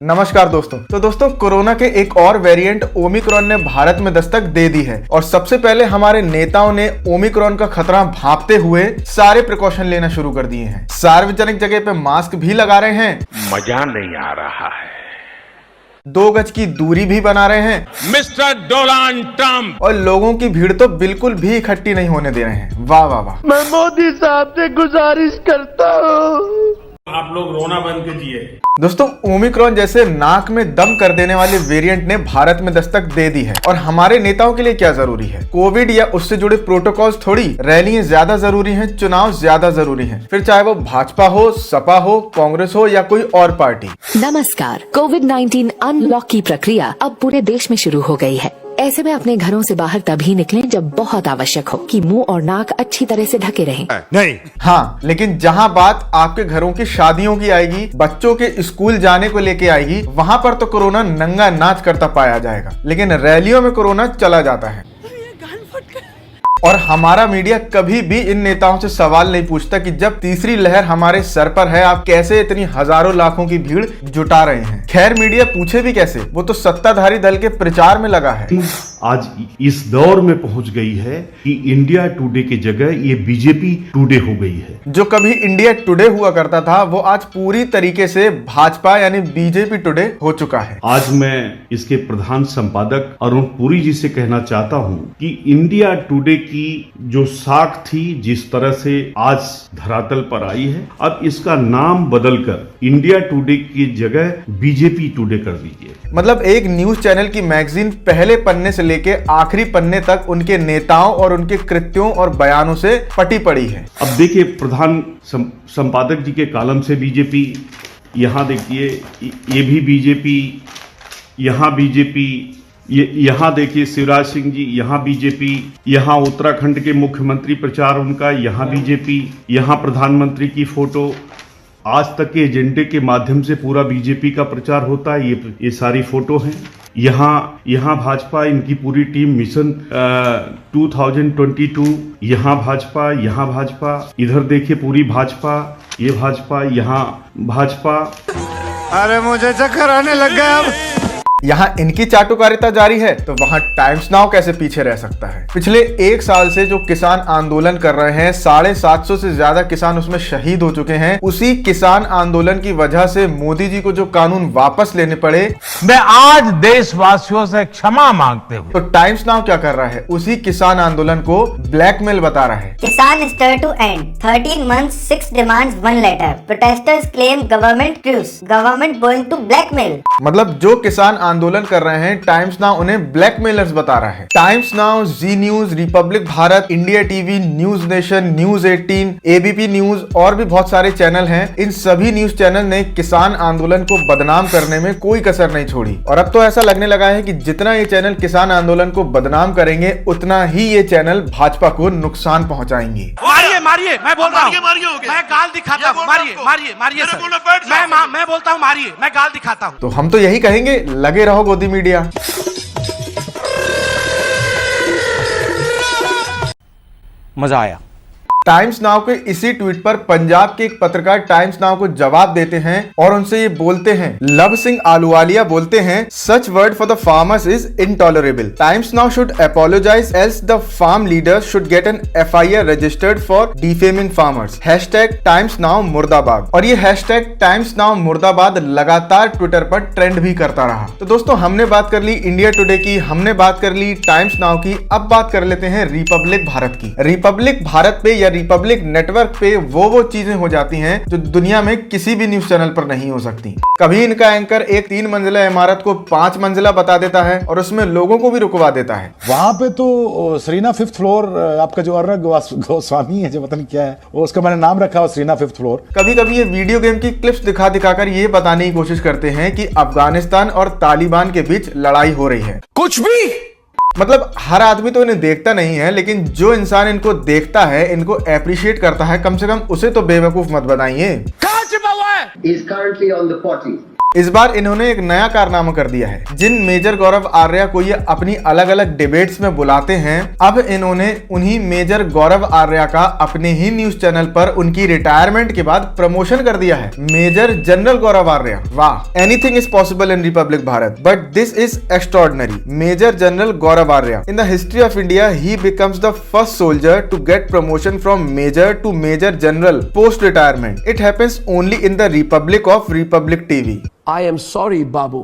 नमस्कार दोस्तों। तो दोस्तों कोरोना के एक और वेरिएंट ओमिक्रॉन ने भारत में दस्तक दे दी है और सबसे पहले हमारे नेताओं ने ओमिक्रॉन का खतरा भांपते हुए सारे प्रिकॉशन लेना शुरू कर दिए हैं। सार्वजनिक जगह पे मास्क भी लगा रहे हैं, मजा नहीं आ रहा है, 2 गज की दूरी भी बना रहे हैं मिस्टर डोनाल्ड ट्रंप, और लोगों की भीड़ तो बिल्कुल भी इकट्ठी नहीं होने दे रहे हैं। वाह वाह वाह। मैं मोदी साहब से गुजारिश करता हूँ, आप लोग रोना बंद कीजिए। दोस्तों ओमिक्रॉन जैसे नाक में दम कर देने वाले वेरिएंट ने भारत में दस्तक दे दी है और हमारे नेताओं के लिए क्या जरूरी है? कोविड या उससे जुड़े प्रोटोकॉल्स थोड़ी, रैलियां ज्यादा जरूरी हैं, चुनाव ज्यादा जरूरी हैं, फिर चाहे वो भाजपा हो, सपा हो, कांग्रेस हो या कोई और पार्टी। नमस्कार। कोविड-19 अनलॉक की प्रक्रिया अब पूरे देश में शुरू हो गई है। ऐसे में अपने घरों से बाहर तभी निकलें जब बहुत आवश्यक हो कि मुंह और नाक अच्छी तरह से ढके रहें। नहीं, हाँ, लेकिन जहाँ बात आपके घरों की शादियों की आएगी, बच्चों के स्कूल जाने को लेके आएगी, वहाँ पर तो कोरोना नंगा नाच करता पाया जाएगा, लेकिन रैलियों में कोरोना चला जाता है। और हमारा मीडिया कभी भी इन नेताओं से सवाल नहीं पूछता कि जब तीसरी लहर हमारे सर पर है, आप कैसे इतनी हजारों लाखों की भीड़ जुटा रहे हैं। खैर मीडिया पूछे भी कैसे, वो तो सत्ताधारी दल के प्रचार में लगा है। आज इस दौर में पहुंच गई है कि इंडिया टुडे की जगह ये बीजेपी टुडे हो गई है। जो कभी इंडिया टुडे हुआ करता था वो आज पूरी तरीके से भाजपा यानी बीजेपी टुडे हो चुका है। आज मैं इसके प्रधान संपादक अरुण पुरी जी से कहना चाहता हूं कि इंडिया टुडे की जो साख थी, जिस तरह से आज धरातल पर आई है, अब इसका नाम बदलकर इंडिया टुडे की जगह बीजेपी टुडे कर दीजिए। मतलब एक न्यूज चैनल की मैगजीन पहले पन्ने से लेके आखिरी पन्ने तक उनके नेताओं और उनके कृत्यों और बयानों से पटी पड़ी है। अब देखिए, प्रधान संपादक जी के कॉलम से बीजेपी, यहाँ देखिए ये भी बीजेपी, यहाँ बीजेपी, यहाँ देखिए शिवराज सिंह जी, यहाँ बीजेपी, यहाँ उत्तराखंड के मुख्यमंत्री प्रचार उनका, यहाँ बीजेपी, यहाँ प्रधानमंत्री की फोटो। आज तक के एजेंडे के माध्यम से पूरा बीजेपी का प्रचार होता है। ये सारी फोटो हैं। यहाँ भाजपा, इनकी पूरी टीम मिशन 2022, यहाँ भाजपा, इधर देखिए पूरी भाजपा, ये भाजपा, यहाँ भाजपा। अरे मुझे चक्कर आने लग गया। अब यहाँ इनकी चाटुकारिता जारी है तो वहाँ टाइम्स नाउ कैसे पीछे रह सकता है? पिछले 1 साल से जो किसान आंदोलन कर रहे हैं, 750 से ज्यादा किसान उसमें शहीद हो चुके हैं। उसी किसान आंदोलन की वजह से मोदी जी को जो कानून वापस लेने पड़े, मैं आज देशवासियों से क्षमा मांगते हुए तो टाइम्स नाउ क्या कर रहा है? उसी किसान आंदोलन को ब्लैकमेल बता रहा है। Kisan stir to end. 13 months, 6 demands, 1 letter. Protesters claim government truce. Government going to blackmail. मतलब जो किसान आंदोलन कर रहे हैं, टाइम्स नाउ उन्हें ब्लैकमेलर्स बता रहा है। Times Now, Zee News, Republic Bharat, India TV, News Nation, News 18, ABP News और भी बहुत सारे चैनल हैं। इन सभी न्यूज चैनल ने किसान आंदोलन को बदनाम करने में कोई कसर नहीं छोड़ी और अब तो ऐसा लगने लगा है कि जितना ये चैनल किसान आंदोलन को बदनाम करेंगे, उतना ही ये चैनल भाजपा को नुकसान पहुंचाएंगे। मारिए मारिए, मैं बोल रहा हूँ, मैं गाल दिखाता हूँ, मारिए मारिए मारिए सर, मैं बोलता हूँ मारिए, मैं गाल दिखाता हूँ। तो हम तो यही कहेंगे, लगे रहो गोदी मीडिया। मजा आया। टाइम्स नाउ के इसी ट्वीट पर पंजाब के एक पत्रकार टाइम्स नाउ को जवाब देते हैं और उनसे ये बोलते हैं, लव सिंह आलूवालिया बोलते हैं, such word for the farmers is intolerable. Times Now should apologise else the farm leaders should get an FIR registered for defaming farmers. #Times Now मुर्दाबाद। और ये #टाइम्स नाउ मुर्दाबाद लगातार ट्विटर पर ट्रेंड भी करता रहा। तो दोस्तों हमने बात कर ली इंडिया टुडे की, हमने बात कर ली टाइम्स नाउ की, अब बात कर लेते हैं रिपब्लिक भारत की। रिपब्लिक भारत पे या रिपब्लिक नेटवर्क पे वो चीजें हो जाती हैं जो दुनिया में किसी भी न्यूज चैनल पर नहीं हो सकती। कभी इनका एंकर एक 3 मंजिला इमारत को 5 मंजिला बता देता है और उसमें लोगों को भी रुकवा देता है। वहां पे तो सरीना 5th फ्लोर, आपका जो अर्नब गोस्वामी है, जो पता नहीं क्या है, वो उसका मैंने नाम रखा है सरीना 5th फ्लोर। कभी कभी ये वीडियो गेम की क्लिप्स दिखाकर ये बताने की कोशिश करते हैं कि अफगानिस्तान और तालिबान के बीच लड़ाई हो रही है। कुछ भी मतलब हर आदमी तो इन्हें देखता नहीं है, लेकिन जो इंसान इनको देखता है, इनको अप्रिशिएट करता है, कम से कम उसे तो बेवकूफ मत बनाइए। कहाँ छिपा हुआ है? He is currently on the potty. इस बार इन्होंने एक नया कारनामा कर दिया है। जिन मेजर गौरव आर्या को ये अपनी अलग अलग डिबेट्स में बुलाते हैं, अब इन्होंने उन्हीं मेजर गौरव आर्या का अपने ही न्यूज चैनल पर उनकी रिटायरमेंट के बाद प्रमोशन कर दिया है। मेजर जनरल गौरव आर्या, वाह, anything is possible in Republic Bharat, but this is extraordinary. Major general Gaurav Arya, in the history of India he becomes the first soldier to get promotion from major to major general post retirement. It happens only in the republic of Republic TV. I am sorry, बाबू।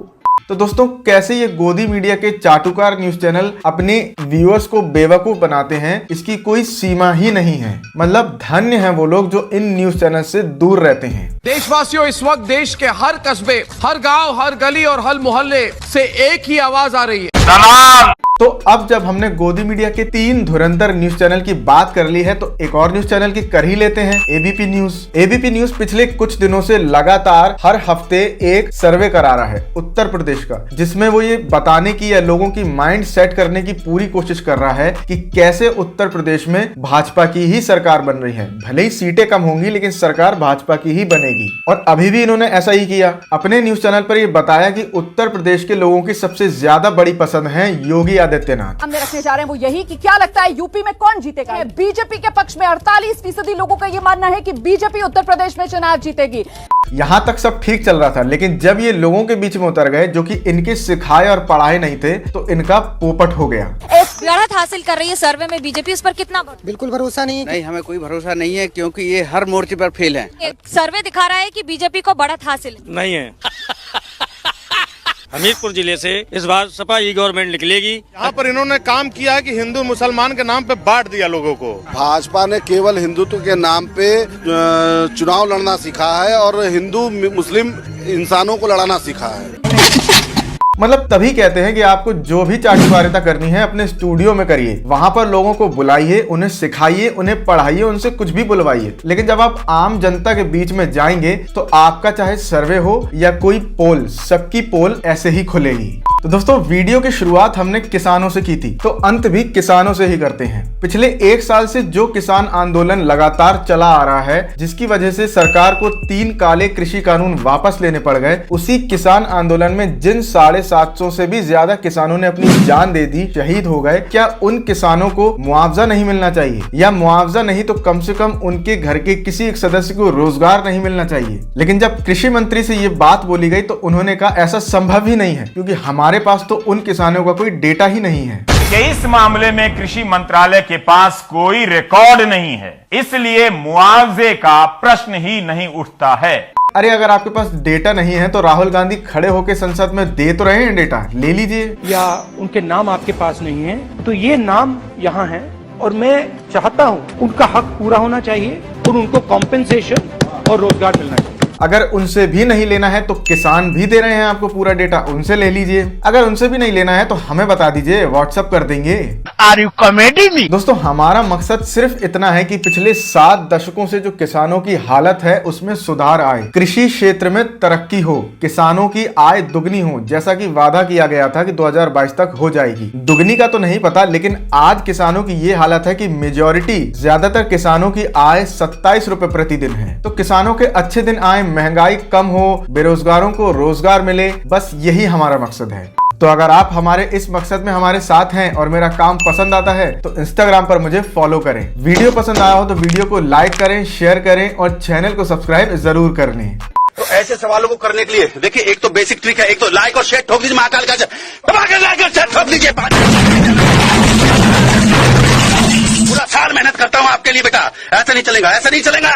तो दोस्तों, कैसे ये गोदी media के चाटुकार news channel अपने viewers को बेवकूफ बनाते हैं, इसकी कोई सीमा ही नहीं है। मतलब धन्य हैं वो लोग जो इन न्यूज चैनल से दूर रहते हैं। देशवासियों, इस वक्त देश के हर कस्बे, हर गांव, हर गली और हर मोहल्ले से एक ही आवाज आ रही है, तो अब जब हमने गोदी मीडिया के 3 धुरंधर न्यूज चैनल की बात कर ली है, तो एक और न्यूज चैनल की कर ही लेते हैं, एबीपी न्यूज। एबीपी न्यूज पिछले कुछ दिनों से लगातार हर हफ्ते एक सर्वे करा रहा है उत्तर प्रदेश का, जिसमें वो ये बताने की या लोगों की माइंड सेट करने की पूरी कोशिश कर रहा है कि कैसे उत्तर प्रदेश में भाजपा की ही सरकार बन रही है। भले ही सीटें कम होंगी, लेकिन सरकार भाजपा की ही बनेगी। और अभी भी इन्होंने ऐसा ही किया। अपने न्यूज चैनल पर ये बताया कि उत्तर प्रदेश के लोगों की सबसे ज्यादा बड़ी पसंद है योगी आदित्यनाथ। हमने रखने जा रहे हैं वो यही कि क्या लगता है यूपी में कौन जीतेगा। बीजेपी के पक्ष में 48% लोगों का ये मानना है कि बीजेपी उत्तर प्रदेश में चुनाव जीतेगी। यहां तक सब ठीक चल रहा था, लेकिन जब ये लोगों के बीच में उतर गए जो कि इनके सिखाए और पढ़ाए नहीं थे, तो इनका पोपट हो गया। बढ़त हासिल कर रही है सर्वे में बीजेपी, इस पर कितना बिल्कुल भरोसा नहीं। नहीं, हमें कोई भरोसा नहीं है, क्योंकि ये हर मोर्चे पर फेल है। सर्वे दिखा रहा है कि बीजेपी को बढ़त हासिल नहीं है। हमीरपुर जिले से इस बार सपा ही गवर्नमेंट निकलेगी। यहाँ पर इन्होंने काम किया है कि हिंदू मुसलमान के नाम पे बांट दिया लोगों को। भाजपा ने केवल हिंदुत्व के नाम पे चुनाव लड़ना सीखा है और हिंदू मुस्लिम इंसानों को लड़ाना सीखा है। मतलब तभी कहते हैं कि आपको जो भी चाटुकारिता करनी है अपने स्टूडियो में करिए, वहां पर लोगों को बुलाइए, उन्हें सिखाइए, उन्हें पढ़ाइए, उनसे कुछ भी बुलवाइए। लेकिन जब आप आम जनता के बीच में जाएंगे, तो आपका चाहे सर्वे हो या कोई पोल, सबकी पोल ऐसे ही खुलेगी। तो दोस्तों, वीडियो की शुरुआत हमने किसानों से की थी, तो अंत भी किसानों से ही करते हैं। पिछले 1 साल से जो किसान आंदोलन लगातार चला आ रहा है, जिसकी वजह से सरकार को 3 काले कृषि कानून वापस लेने पड़ गए, उसी किसान आंदोलन में जिन 750 से भी ज्यादा किसानों ने अपनी जान दे दी, शहीद हो गए, क्या उन किसानों को मुआवजा नहीं मिलना चाहिए? या मुआवजा नहीं तो कम से कम उनके घर के किसी एक सदस्य को रोजगार नहीं मिलना चाहिए? लेकिन जब कृषि मंत्री से ये बात बोली गई, तो उन्होंने कहा ऐसा संभव ही नहीं है, क्योंकि हमारे पास तो उन किसानों का कोई डेटा ही नहीं है। इस मामले में कृषि मंत्रालय के पास कोई रिकॉर्ड नहीं है, इसलिए मुआवजे का प्रश्न ही नहीं उठता है। अरे अगर आपके पास डेटा नहीं है, तो राहुल गांधी खड़े होकर संसद में दे तो रहे हैं डेटा, ले लीजिए। या उनके नाम आपके पास नहीं है, तो ये नाम यहाँ है और मैं चाहता हूँ उनका हक पूरा होना चाहिए और उनको कॉम्पेंसेशन और रोजगार मिलना चाहिए। अगर उनसे भी नहीं लेना है, तो किसान भी दे रहे हैं आपको पूरा डेटा, उनसे ले लीजिए। अगर उनसे भी नहीं लेना है, तो हमें बता दीजिए, व्हाट्सएप कर देंगे। Are you comedy me? दोस्तों, हमारा मकसद सिर्फ इतना है कि पिछले 7 दशकों से जो किसानों की हालत है, उसमें सुधार आए, कृषि क्षेत्र में तरक्की हो, किसानों की आय दुगनी हो, जैसा कि वादा किया गया था कि 2022 तक हो जाएगी। दुगनी का तो नहीं पता, लेकिन आज किसानों की ये हालत है कि मेजॉरिटी, ज्यादातर किसानों की आय 27 रुपए प्रतिदिन है। तो किसानों के अच्छे दिन आए, महंगाई कम हो, बेरोजगारों को रोजगार मिले, बस यही हमारा मकसद है। तो अगर आप हमारे इस मकसद में हमारे साथ हैं और मेरा काम पसंद आता है, तो इंस्टाग्राम पर मुझे फॉलो करें। वीडियो पसंद आया हो तो वीडियो को लाइक करें, शेयर करें और चैनल को सब्सक्राइब जरूर कर लें। तो ऐसे सवालों को करने के लिए देखिए, एक तो बेसिक ट्रिक है, एक तो लाइक और शेयर ठोक दीजिए, महाकाल का लाइक और शेयर ठोक दीजिए। पूरा साल मेहनत करता हूँ आपके लिए बेटा, ऐसा नहीं चलेगा, ऐसा नहीं चलेगा।